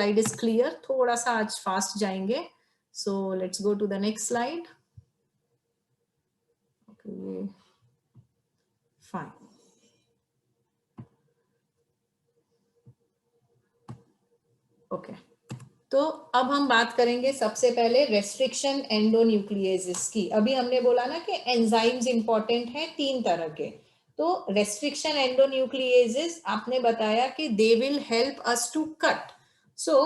Slide is clear, थोड़ा सा आज फास्ट जाएंगे. So let's go to the next slide. Okay fine. Okay, तो अब हम बात करेंगे सबसे पहले रेस्ट्रिक्शन एंडोन्यूक्लिएजेस की. अभी हमने बोला ना कि एंजाइम्स इंपॉर्टेंट हैं 3 तरह के. तो रेस्ट्रिक्शन एंडोन्यूक्लिएजेस आपने बताया कि they will help us to cut. So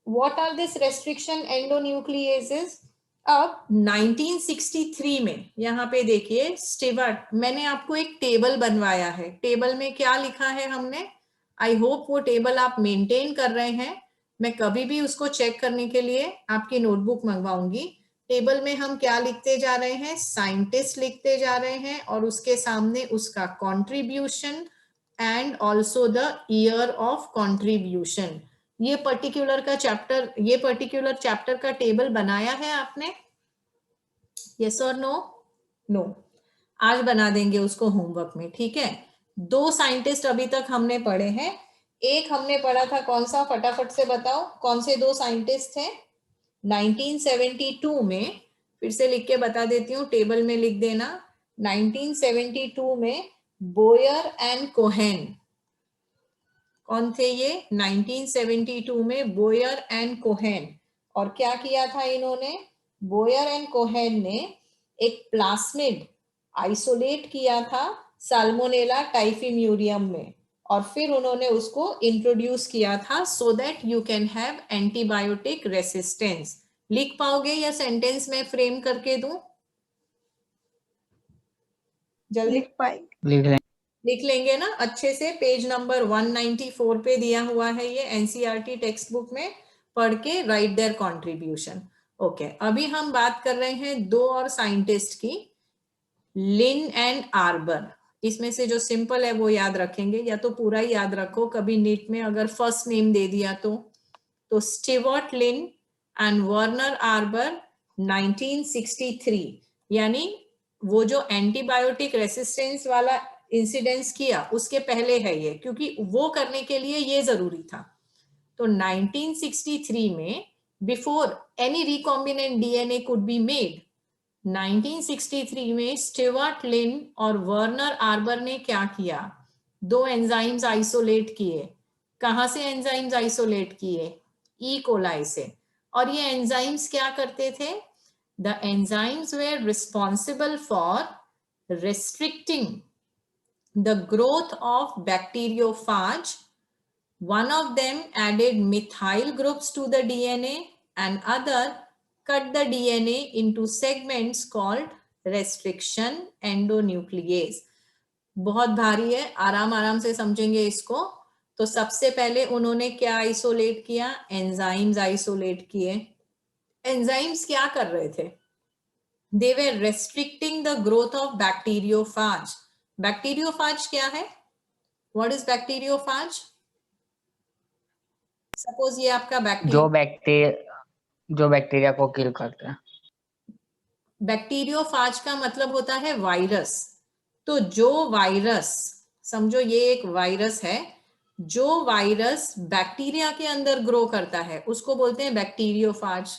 what are this restriction endonucleases? अब 1963 में यहाँ पे देखिए स्टीवर्ट, मैंने आपको एक टेबल बनवाया है. टेबल में क्या लिखा है हमने? आई होप वो टेबल आप मेंटेन कर रहे हैं. मैं कभी भी उसको चेक करने के लिए आपकी नोटबुक मंगवाऊंगी. टेबल में हम क्या लिखते जा रहे हैं? साइंटिस्ट लिखते जा रहे हैं और उसके सामने उसका contribution and also the year of contribution. ये पर्टिकुलर चैप्टर का टेबल बनाया है आपने? यस और नो? नो. आज बना देंगे उसको होमवर्क में, ठीक है. 2 साइंटिस्ट अभी तक हमने पढ़े हैं. एक हमने पढ़ा था, कौन सा? फटाफट से बताओ कौन से 2 साइंटिस्ट थे 1972 में. फिर से लिख के बता देती हूँ, टेबल में लिख देना. 1972 में बोयर एंड कोहेन. कौन थे ये? 1972 में बोयर एंड कोहेन. और क्या किया था इन्होंने? बोयर एंड कोहेन ने एक प्लास्मिड आइसोलेट किया था साल्मोनेला टाइफिम्यूरियम में, और फिर उन्होंने उसको इंट्रोड्यूस किया था so that you can have antibiotic resistance. लिख पाओगे या सेंटेंस में फ्रेम करके दूं? जल्दी लिख लेंगे ना अच्छे से. पेज नंबर 194 पे दिया हुआ है ये एनसीईआरटी टेक्स्ट बुक में. पढ़ के राइट देयर कंट्रीब्यूशन. ओके, अभी हम बात कर रहे हैं 2 और साइंटिस्ट की, लिन एंड आर्बर. इसमें से जो सिंपल है वो याद रखेंगे, या तो पूरा ही याद रखो. कभी नीट में अगर फर्स्ट नेम दे दिया तो Stewart Linn and Werner Arber 1963. यानी वो जो एंटीबायोटिक रेसिस्टेंस वाला इंसिडेंस किया उसके पहले है ये, क्योंकि वो करने के लिए ये जरूरी था. तो 1963 में, before any recombinant DNA could be made, 1963 में स्टीवर्ट लिन और वर्नर आर्बर ने क्या किया? 2 एंजाइम्स आइसोलेट किए. कहां से एंजाइम्स आइसोलेट किए? ई कोलाई से. और ये एंजाइम्स क्या करते थे? The enzymes were responsible for restricting the growth of bacteriophage. One of them added methyl groups to the DNA and other cut the DNA into segments called restriction endonuclease. बहुत भारी है, आराम आराम से समझेंगे इसको. तो सबसे पहले उन्होंने क्या आइसोलेट किया? एंजाइम्स आइसोलेट किए. एंजाइम्स क्या कर रहे थे? They were restricting the growth of bacteriophage. Bacteriophage क्या है? What is bacteriophage? Suppose ये आपका जो बैक्टीरिया को किल करते हैं. बैक्टीरियोफाज का मतलब होता है वायरस. तो जो वायरस, समझो ये एक वायरस है, जो वायरस बैक्टीरिया के अंदर ग्रो करता है उसको बोलते हैं बैक्टीरियोफाज.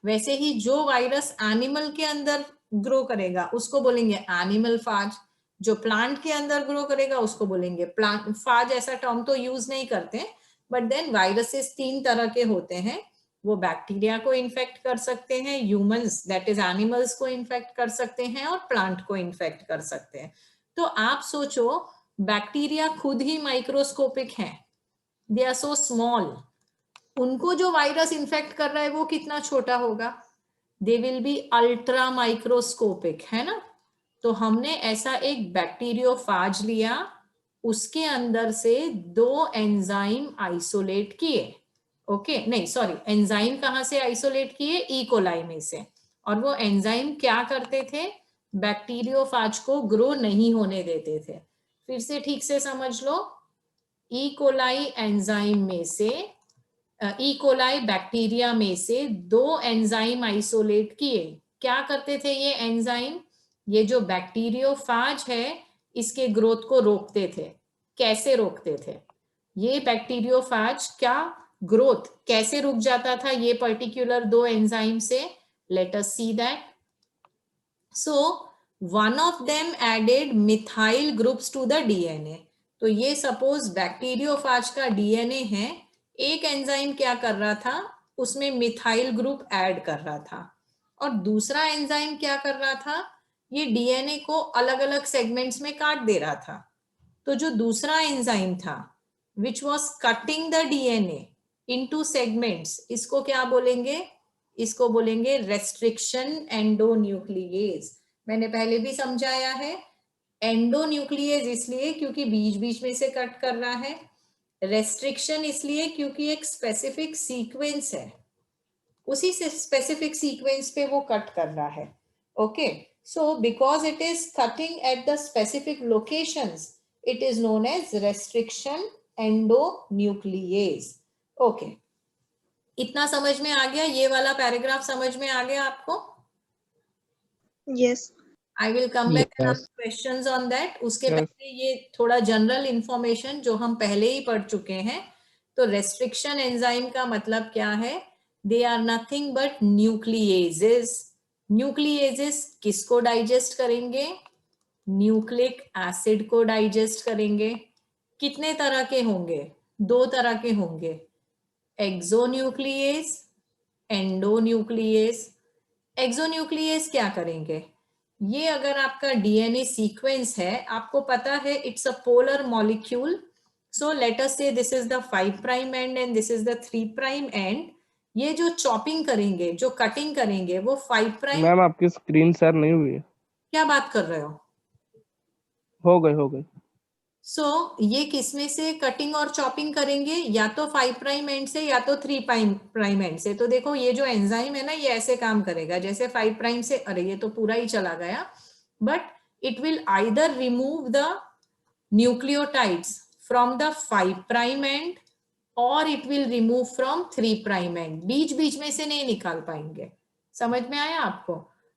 वैसे ही जो वायरस एनिमल के अंदर ग्रो करेगा उसको बोलेंगे एनिमल फाज. जो प्लांट के अंदर ग्रो करेगा उसको बोलेंगे प्लांट फाज. ऐसा टर्म तो यूज नहीं करते, बट देन वायरसेस 3 तरह के होते हैं. वो बैक्टीरिया को इन्फेक्ट कर सकते हैं, ह्यूमंस दैट इज एनिमल्स को इन्फेक्ट कर सकते हैं, और प्लांट को इन्फेक्ट कर सकते हैं. तो आप सोचो बैक्टीरिया खुद ही माइक्रोस्कोपिक हैं, दे आर सो स्मॉल. उनको जो वायरस इन्फेक्ट कर रहा है वो कितना छोटा होगा? They will be ultra microscopic, है ना. तो हमने ऐसा एक बैक्टीरियोफाज लिया, उसके अंदर से 2 एंजाइम आइसोलेट किए. ओके, नहीं सॉरी, एंजाइम कहां से आइसोलेट किए? ई कोलाई में से. और वो एंजाइम क्या करते थे? बैक्टीरियोफाज को ग्रो नहीं होने देते थे. फिर से ठीक से समझ लो. ई कोलाई एंजाइम में से, ई कोलाई बैक्टीरिया में से 2 एंजाइम आइसोलेट किए. क्या करते थे ये एंजाइम? ये जो बैक्टीरियोफाज है इसके ग्रोथ को रोकते थे. कैसे रोकते थे? ये बैक्टीरियोफाज क्या ग्रोथ कैसे रुक जाता था ये पर्टिकुलर 2 एंजाइम से? Let us see that. So one of them added methyl groups to the DNA. तो ये सपोज बैक्टीरियोफाज का डीएनए है, एक एंजाइम क्या कर रहा था, उसमें मिथाइल ग्रुप ऐड कर रहा था, और दूसरा एंजाइम क्या कर रहा था, ये डीएनए को अलग अलग सेगमेंट्स में काट दे रहा था. तो जो दूसरा एंजाइम था which was cutting the DNA into segments, इसको क्या बोलेंगे? इसको बोलेंगे रेस्ट्रिक्शन एंडोन्यूक्लिएज. मैंने पहले भी समझाया है, एंडोन्यूक्लिएज इसलिए क्योंकि बीच बीच में से कट कर रहा है, रेस्ट्रिक्शन इसलिए क्योंकि एक स्पेसिफिक सीक्वेंस है, उसी से स्पेसिफिक सीक्वेंस पे वो कट कर रहा है. Okay, so because it is cutting at the specific locations, it is known as restriction endonuclease. Okay, इतना समझ में आ गया? ये वाला पैराग्राफ समझ में आ गया आपको? Yes. I will come back and Yes. ask questions on that. उसके Yes. पहले ये थोड़ा जनरल इंफॉर्मेशन जो हम पहले ही पढ़ चुके हैं. तो रेस्ट्रिक्शन एंजाइम का मतलब क्या है? They are nothing but nucleases. Nucleases किसको डाइजेस्ट करेंगे? न्यूक्लिक एसिड को डाइजेस्ट करेंगे. कितने तरह के होंगे? 2 तरह के होंगे, एक्सोन्यूक्लिएज, एंडोन्यूक्लिएज. एक्सोन्यूक्लिएज क्या करेंगे? ये अगर आपका डीएनए सीक्वेंस है, आपको पता है it's a polar molecule. So let us say this is the 5 prime end and this is the 3 prime end. ये जो चॉपिंग करेंगे, जो कटिंग करेंगे, वो 5 प्राइम. मैम आपकी स्क्रीन शेयर नहीं हुई है. क्या बात कर रहे हो? हो गई. सो ये किसमें से कटिंग और चॉपिंग करेंगे? या तो 5 प्राइम एंड से या तो 3 प्राइम एंड से. तो देखो ये जो एंजाइम है ना, ये ऐसे काम करेगा जैसे 5 प्राइम से, अरे ये तो पूरा ही चला गया, but it will either remove the nucleotides from the 5 prime end और it will remove from 3 prime end. बीच बीच में से नहीं निकाल पाएंगे. समझ में आया आपको?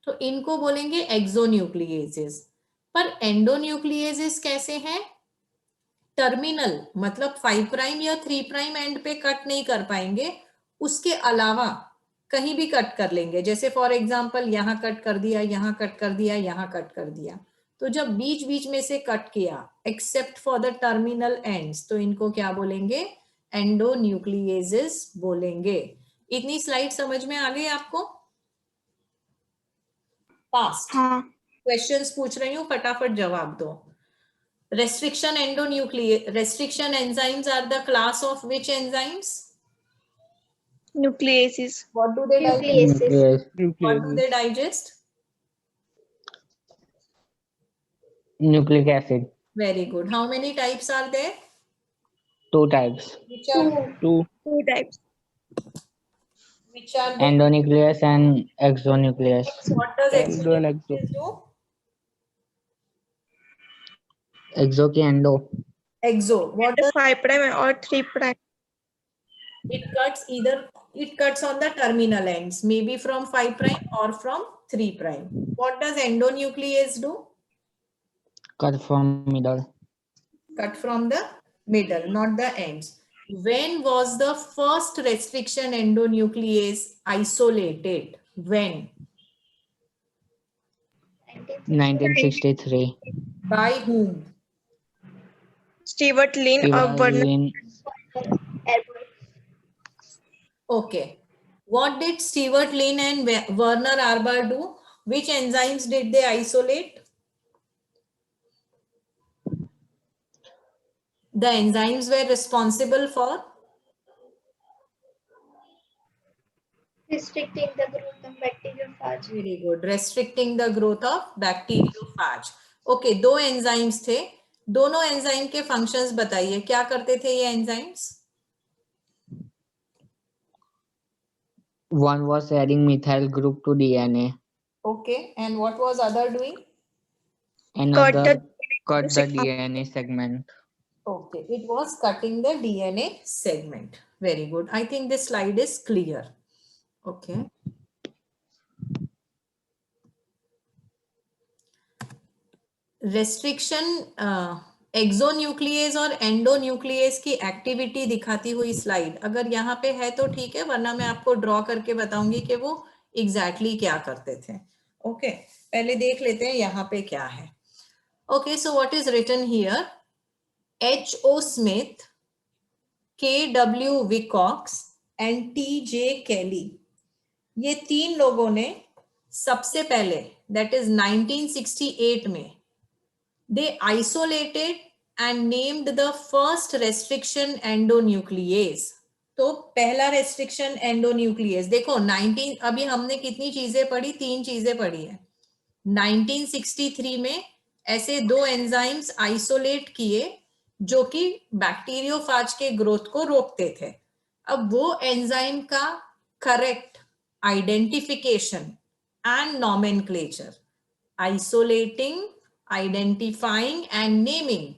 तो इनको बोलेंगे एक्सोन्यूक्लिएजेस. पर एंडोन्यूक्लिएजेस कैसे हैं? टर्मिनल, मतलब 5 प्राइम या 3 प्राइम एंड पे कट नहीं कर पाएंगे, उसके अलावा कहीं भी कट कर लेंगे. जैसे फॉर एग्जांपल यहां कट कर दिया, यहां कट कर दिया, यहां कट कर दिया. तो जब बीच बीच में से कट किया except for the terminal ends, तो इनको क्या बोलेंगे? एंडोन्यूक्लिएजेस बोलेंगे. इतनी स्लाइड समझ में आ गई आपको? पास्ट हाँ. क्वेश्चंस पूछ रही हूँ, फटाफट जवाब दो. Restriction restriction enzymes are the class of which enzymes? Nucleases. What do they digest? What do they digest? Nucleic acid. Very good. How many types are there? 2 types. Which are Two types. the, Endonuclease and exonuclease. what does Endo and exo. exonuclease do? Exo की endo. Exo. What does 5 prime or 3 prime. it cuts? Either it cuts on the terminal ends, maybe from 5 prime or from 3 prime. What does endonuclease do? Cut from middle. Cut from the middle, not the ends. When was the first restriction endonuclease isolated? When? 1963. By whom? Stewart Lin or Bernard. Lin. Okay. What did Stewart Lin and Werner Arber do? Which enzymes did they isolate? The enzymes were responsible for restricting the growth of bacteriophage. very good. Restricting the growth of bacteriophage. Okay, 2 enzymes थे. दोनों enzyme के functions बताइए, क्या करते थे ये enzymes? One was adding methyl group to DNA. Okay, and what was other doing? Another cut the DNA segment. Okay, it was cutting the DNA segment. Very good. I think this slide is clear. Okay. Restriction exonuclease और endonuclease की activity दिखाती हुई slide अगर यहाँ पे है तो ठीक है, वरना मैं आपको ड्रॉ करके बताऊंगी कि वो एग्जैक्टली क्या करते थे। ओके, पहले देख लेते हैं यहाँ पे क्या है। Okay, so what is written here, H.O. Smith, K.W. Wilcox and T.J. Kelly, ये तीन लोगों ने सबसे पहले दैट इज 1968 में they isolated and named the first restriction endonuclease। तो पहला रेस्ट्रिक्शन एंडोन्यूक्लियस, देखो 19, अभी हमने कितनी चीजें पढ़ी, तीन चीजें पढ़ी है। 1963 में ऐसे दो एंजाइम्स आइसोलेट किए जो कि बैक्टीरियोफाज के ग्रोथ को रोकते थे। अब वो एंजाइम का correct identification and nomenclature, isolating, identifying and naming,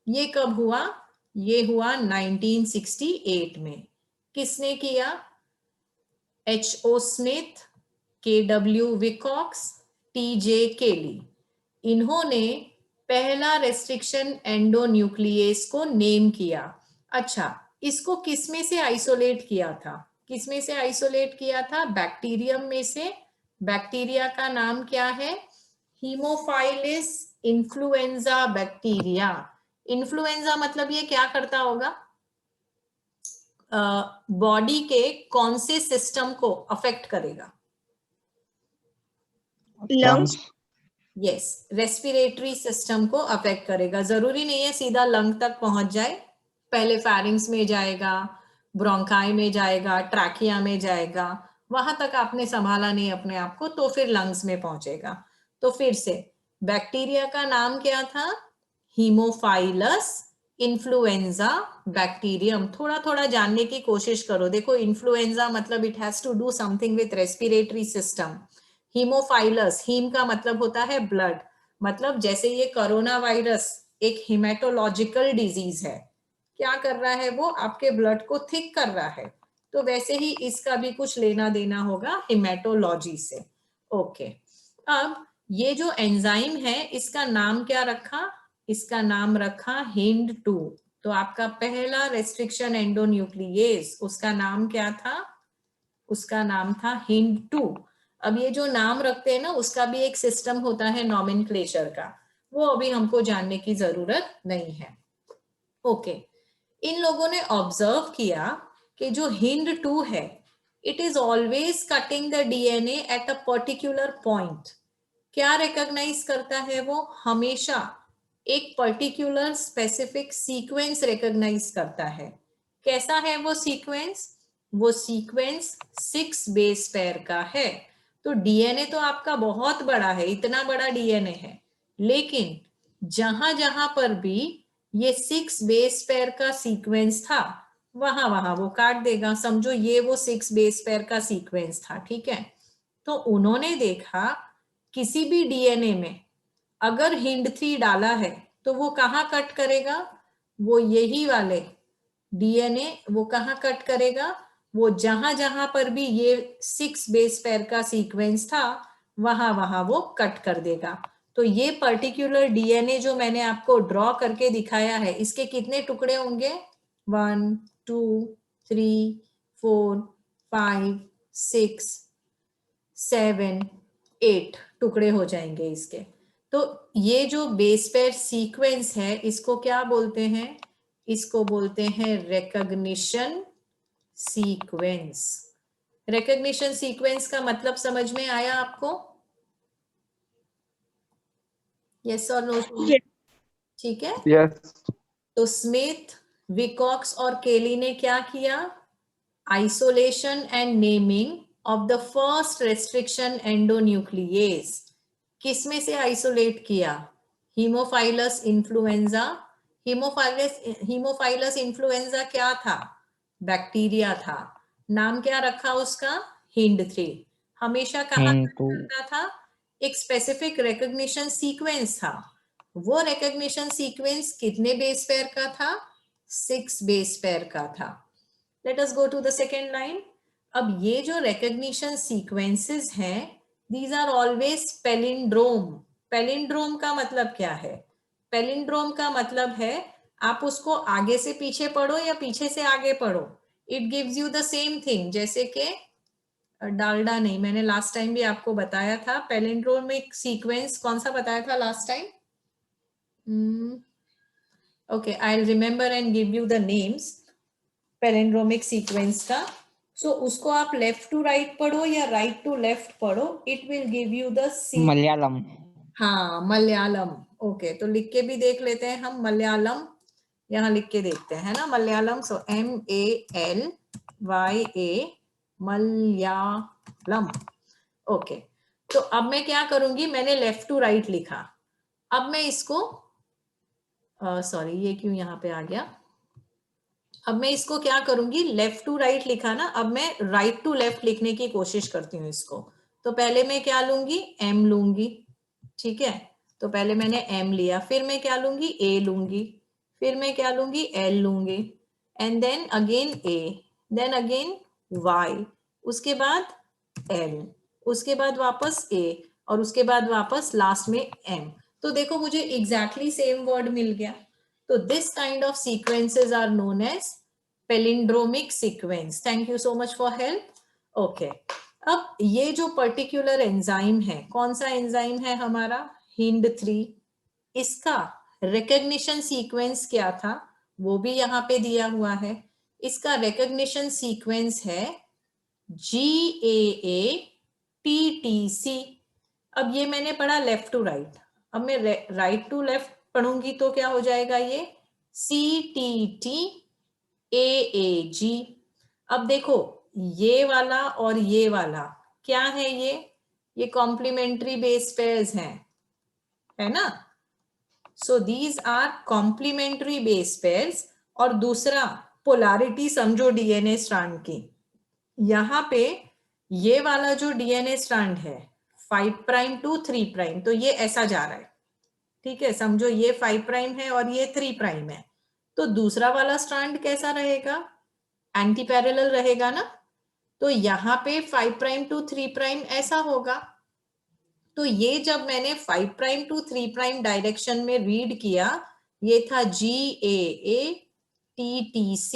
ये कब हुआ? ये हुआ 1968 में। किसने किया? H.O. Smith, K.W. विकॉक्स, T.J. केली, इन्होंने पहला रेस्ट्रिक्शन एंडोन्यूक्लियस को नेम किया। अच्छा, इसको किसमें से आइसोलेट किया था? किसमें से आइसोलेट किया था? बैक्टीरियम में से। बैक्टीरिया का नाम क्या है? हीमोफाइलिस इन्फ्लुएंजा बैक्टीरिया। इन्फ्लुएंजा मतलब ये क्या करता होगा? बॉडी के कौन से सिस्टम को अफेक्ट करेगा? लंग्स, यस, रेस्पिरेटरी सिस्टम को अफेक्ट करेगा। जरूरी नहीं है सीधा लंग तक पहुंच जाए, पहले फेरिंग्स में जाएगा, ब्रोंकाई में जाएगा, ट्रैकिया में जाएगा, वहां तक आपने संभाला नहीं अपने आप को तो फिर लंग्स में पहुंचेगा। तो फिर से बैक्टीरिया का नाम क्या था? Haemophilus influenza bacterium. थोड़ा थोड़ा जानने की कोशिश करो। देखो, इन्फ्लुएंजा मतलब it has to do something with respiratory system. Haemophilus, haem का मतलब होता है ब्लड, मतलब जैसे ये कोरोना वायरस एक हिमेटोलॉजिकल डिजीज है, क्या कर रहा है वो? आपके ब्लड को थिक कर रहा है, तो वैसे ही इसका भी कुछ लेना देना होगा हिमेटोलॉजी से। ओके, अब ये जो एंजाइम है इसका नाम क्या रखा? इसका नाम रखा HIND2। तो आपका पहला रेस्ट्रिक्शन एंडोन्यूक्लियस, उसका नाम क्या था? उसका नाम था HIND2। अब ये जो नाम रखते हैं ना, उसका भी एक सिस्टम होता है नॉमेनक्लेचर का, वो अभी हमको जानने की जरूरत नहीं है। ओके, इन लोगों ने ऑब्जर्व किया कि जो HIND2 है, it is always cutting the DNA at a particular point. क्या रिकॉग्नाइज करता है वो? हमेशा एक पर्टिकुलर स्पेसिफिक सीक्वेंस रिकॉग्नाइज करता है। कैसा है वो सीक्वेंस? वो सीक्वेंस 6 बेस पेयर का है। तो डीएनए तो आपका बहुत बड़ा है, इतना बड़ा डीएनए है, लेकिन जहां जहां पर भी ये 6 बेस पेयर का सीक्वेंस था, वहां वहां वो काट देगा। समझो ये वो 6 बेस पेयर का सीक्वेंस था, ठीक है? तो उन्होंने देखा किसी भी डीएनए में अगर HIND3 डाला है तो वो कहाँ कट करेगा? वो यही वाले डीएनए वो कहाँ कट करेगा? वो जहां जहां पर भी ये 6 बेस पेयर का सीक्वेंस था, वहां वहां वो कट कर देगा। तो ये पर्टिकुलर डीएनए जो मैंने आपको ड्रॉ करके दिखाया है, इसके कितने टुकड़े होंगे? 1 2 3 4 5 6 7 8 टुकड़े हो जाएंगे इसके। तो ये जो बेस पेयर सीक्वेंस है, इसको क्या बोलते हैं? इसको बोलते हैं रिकॉग्निशन सीक्वेंस। रिकॉग्निशन सीक्वेंस का मतलब समझ में आया आपको? यस और नो? ठीक है। यस। तो स्मिथ, विकॉक्स और केली ने क्या किया? Isolation and naming of the first restriction endonuclease. किसमें से आइसोलेट किया? Haemophilus influenza. हीमोफाइलस इन्फ्लुएंजा क्या था? बैक्टीरिया था। नाम क्या रखा उसका? HIND3। हमेशा कहाँ करता था? एक स्पेसिफिक रिकॉग्निशन सीक्वेंस था। वो रिकॉग्निशन सीक्वेंस कितने बेस पेयर का था? 6 बेस पेयर का था। Let us go to the second line. अब ये जो रिकॉग्निशन सीक्वेंसेस हैं, these are always palindrome। Palindrome का मतलब क्या है? पैलिंड्रोम का मतलब है आप उसको आगे से पीछे पढ़ो या पीछे से आगे पढ़ो, it gives you the same thing. जैसे कि डालडा नहीं, मैंने लास्ट टाइम भी आपको बताया था पैलिंड्रोमिक सीक्वेंस, कौन सा बताया था last time? Okay, I will remember and give you the names palindromic sequence का। सो उसको आप लेफ्ट टू राइट पढ़ो या राइट टू लेफ्ट पढ़ो, it will give you the Malayalam. हाँ, मलयालम। ओके, तो लिख के भी देख लेते हैं हम मलयालम, यहाँ लिख के देखते हैं ना मलयालम। सो MALYA मलयालम। ओके, तो अब मैं क्या करूंगी, मैंने लेफ्ट टू राइट लिखा, अब मैं इसको सॉरी ये क्यों यहाँ पे आ गया, अब मैं इसको क्या करूंगी, लेफ्ट टू राइट लिखा ना, अब मैं राइट टू लेफ्ट लिखने की कोशिश करती हूँ इसको। तो पहले मैं क्या लूंगी, M लूंगी, ठीक है। तो पहले मैंने M लिया, फिर मैं क्या लूंगी, A लूंगी, फिर मैं क्या लूंगी, L लूंगी, and then again A, then again Y, उसके बाद L, उसके बाद वापस A, और उसके बाद वापस लास्ट में M। तो देखो मुझे एग्जैक्टली सेम वर्ड मिल गया। तो this kind of sequences are known as palindromic sequence. Thank you so much for help. Okay. अब ये जो पर्टिकुलर एंजाइम है, कौन सा एंजाइम है हमारा, HindIII, इसका रिकॉग्निशन सीक्वेंस क्या था वो भी यहाँ पे दिया हुआ है। इसका रिकॉग्निशन सीक्वेंस है GAATTC। अब ये मैंने पढ़ा लेफ्ट टू राइट, अब मैं राइट टू लेफ्ट पढ़ूंगी तो क्या हो जाएगा, ये CTTAAG। अब देखो ये वाला और ये वाला क्या है, ये कॉम्प्लीमेंट्री बेस पेयर्स हैं, है ना। So these are complementary base pairs. और दूसरा पोलैरिटी समझो डीएनए स्ट्रैंड की, यहाँ पे ये वाला जो डीएनए स्ट्रैंड है 5 प्राइम टू 3 प्राइम, तो ये ऐसा जा रहा है, ठीक है, समझो ये 5 प्राइम है और ये 3 प्राइम है। तो दूसरा वाला स्ट्रैंड कैसा रहेगा, एंटी पैरेलल रहेगा ना। तो यहाँ पे 5 प्राइम टू 3 प्राइम ऐसा होगा। तो ये जब मैंने 5 प्राइम टू 3 प्राइम डायरेक्शन में रीड किया, ये था GAATTC।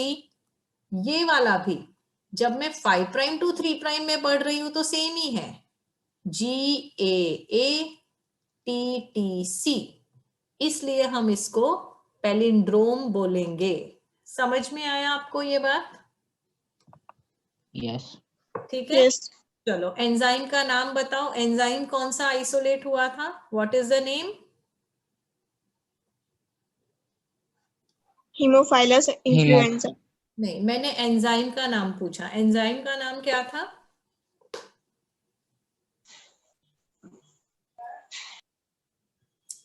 ये वाला भी जब मैं 5 प्राइम टू 3 प्राइम में पढ़ रही हूं तो सेम ही है, GAATTC, इसलिए हम इसको पैलिंड्रोम बोलेंगे। समझ में आया आपको ये बात? यस। ठीक है। Yes. चलो एंजाइम का नाम बताओ, एंजाइम कौन सा आइसोलेट हुआ था, what is the name? Hemophilus influenza. नहीं, मैंने एंजाइम का नाम पूछा, एंजाइम का नाम क्या था?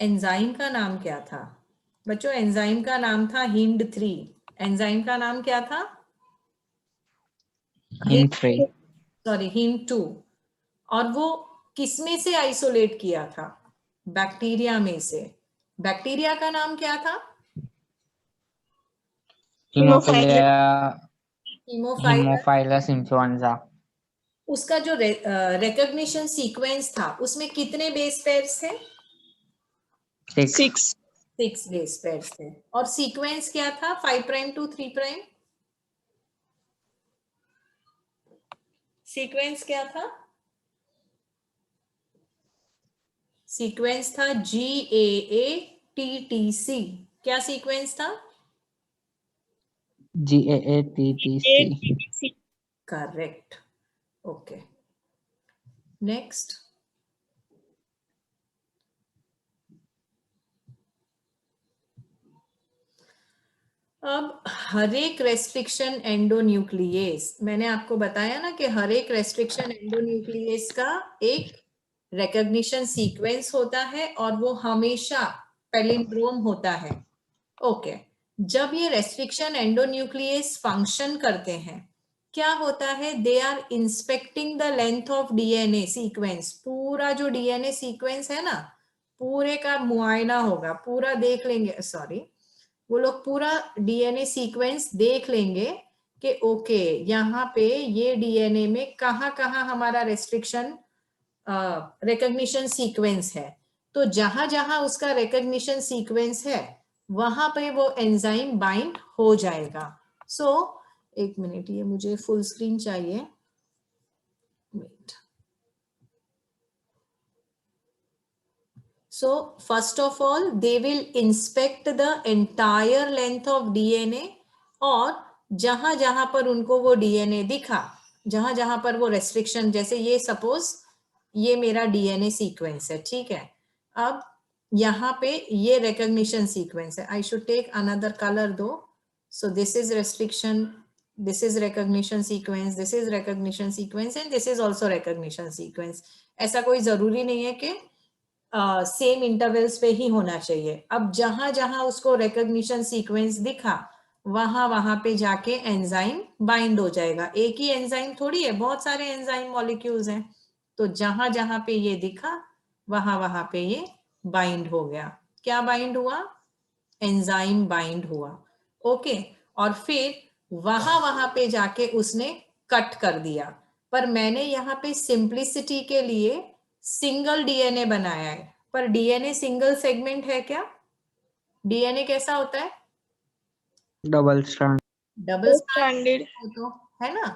एंजाइम का नाम क्या था बच्चों? एंजाइम का नाम था HindIII। एंजाइम का नाम क्या था? HindIII। Sorry, HindII। और वो किसमें से आइसोलेट किया था? बैक्टीरिया में से। बैक्टीरिया का नाम क्या था? Hemophilus influenza। उसका जो रिकॉग्निशन सीक्वेंस था उसमें कितने बेस पेयर्स थे? 6. 6 बेस पेयर्स थे। और सीक्वेंस क्या था 5 प्राइम टू 3 प्राइम? सीक्वेंस क्या था? सीक्वेंस था GAATTC। क्या सीक्वेंस था? GAATTC। करेक्ट। Okay, next. अब हर एक रेस्ट्रिक्शन एंडोन्यूक्लियस, मैंने आपको बताया ना कि हर एक रेस्ट्रिक्शन एंडोन्यूक्लियस का एक रिकॉग्निशन सीक्वेंस होता है और वो हमेशा पैलिंड्रोम होता है। ओके, जब ये रेस्ट्रिक्शन एंडोन्यूक्लियस फंक्शन करते हैं क्या होता है, they are inspecting the length of DNA sequence. पूरा जो डीएनए सीक्वेंस है ना, पूरे का मुआयना होगा, पूरा देख लेंगे, सॉरी वो लोग पूरा डीएनए सीक्वेंस देख लेंगे कि ओके यहाँ पे ये डीएनए में कहाँ कहाँ हमारा रेस्ट्रिक्शन रिकॉग्निशन सीक्वेंस है। तो जहां जहां उसका रिकॉग्निशन सीक्वेंस है वहां पे वो एंजाइम बाइंड हो जाएगा. सो एक मिनट, ये मुझे फुल स्क्रीन चाहिए. Wait. So first of all, they will inspect the entire length of DNA और जहां जहां पर उनको वो DNA दिखा, जहां जहां पर वो रेस्ट्रिक्शन, जैसे ये सपोज ये मेरा DNA सीक्वेंस है, ठीक है. अब यहाँ पे ये रिकॉग्निशन सीक्वेंस है. I should take another colour दो. So this is restriction, this is recognition sequence, this is recognition sequence and this is also recognition sequence. ऐसा कोई जरूरी नहीं है कि सेम इंटरवल्स पे ही होना चाहिए. अब जहां जहां उसको रिकॉग्निशन सीक्वेंस दिखा वहां वहां पे जाके एंजाइम बाइंड हो जाएगा. एक ही एंजाइम थोड़ी है, बहुत सारे एंजाइम मॉलिक्यूल्स हैं. तो जहां जहां पे ये दिखा वहां वहां पे ये बाइंड हो गया. क्या बाइंड हुआ? एंजाइम बाइंड हुआ. ओके. और फिर वहां वहां पे जाके उसने कट कर दिया. पर मैंने यहाँ पे सिंप्लिसिटी के लिए सिंगल डीएनए बनाया है. पर डीएनए सिंगल सेगमेंट है क्या? डीएनए कैसा होता है? Double strand. डबल स्टैंडर्ड तो है ना.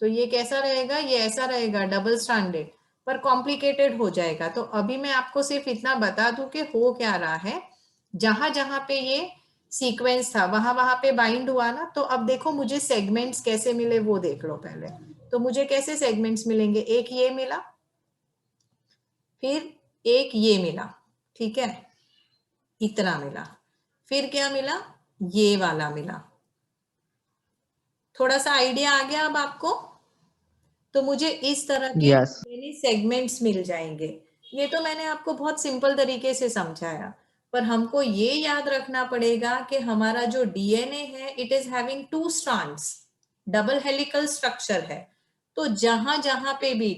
तो ये कैसा रहेगा? ये ऐसा रहेगा, डबल स्ट्रैंडेड, पर कॉम्प्लिकेटेड हो जाएगा. तो अभी मैं आपको सिर्फ इतना बता दूं कि हो क्या रहा है. जहां जहां पे ये सीक्वेंस था वहां वहां पे बाइंड हुआ ना. तो अब देखो मुझे सेगमेंट्स कैसे मिले वो देख लो पहले. तो मुझे कैसे सेगमेंट्स मिलेंगे? एक ये मिला, फिर एक ये मिला, ठीक है, इतना मिला. फिर क्या मिला? ये वाला मिला. थोड़ा सा आइडिया आ गया अब आपको? तो मुझे इस तरह के Yes. सेगमेंट्स मिल जाएंगे. ये तो मैंने आपको बहुत सिंपल तरीके से समझाया. पर हमको ये याद रखना पड़ेगा कि हमारा जो डीएनए है it is having 2 strands, double helical structure है. तो जहां जहां पे भी